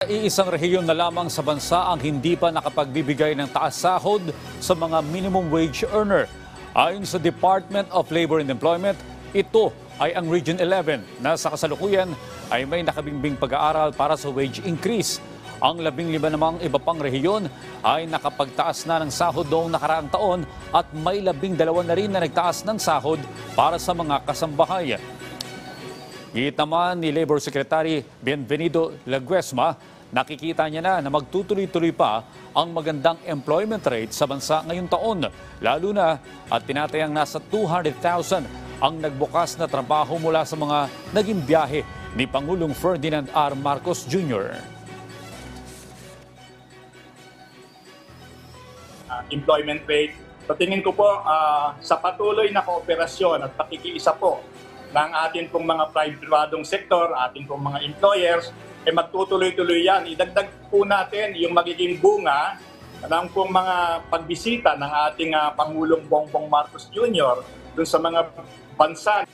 Iisang rehiyon na lamang sa bansa ang hindi pa nakapagbibigay ng taas sahod sa mga minimum wage earner. Ayon sa Department of Labor and Employment, ito ay ang Region 11 na sa kasalukuyan ay may nakabimbing pag-aaral para sa wage increase. Ang 15 namang iba pang rehiyon ay nakapagtaas na ng sahod noong nakaraang taon at may 12 na rin na nagtaas ng sahod para sa mga kasambahay. Giit naman ni Labor Secretary Bienvenido Laguesma, nakikita niya na magtutuloy-tuloy pa ang magandang employment rate sa bansa ngayong taon. Lalo na at tinatayang nasa 200,000 ang nagbukas na trabaho mula sa mga naging biyahe ni Pangulong Ferdinand R. Marcos Jr. Employment rate. Sa tingin ko po, sa patuloy na kooperasyon at pakikiisa po ng ating pong mga pribadong sektor, ating pong mga employers, magtutuloy-tuloy yan. Idagdag po natin yung magiging bunga ng pong mga pagbisita ng ating Pangulong Bongbong Marcos Jr. dun sa mga bansa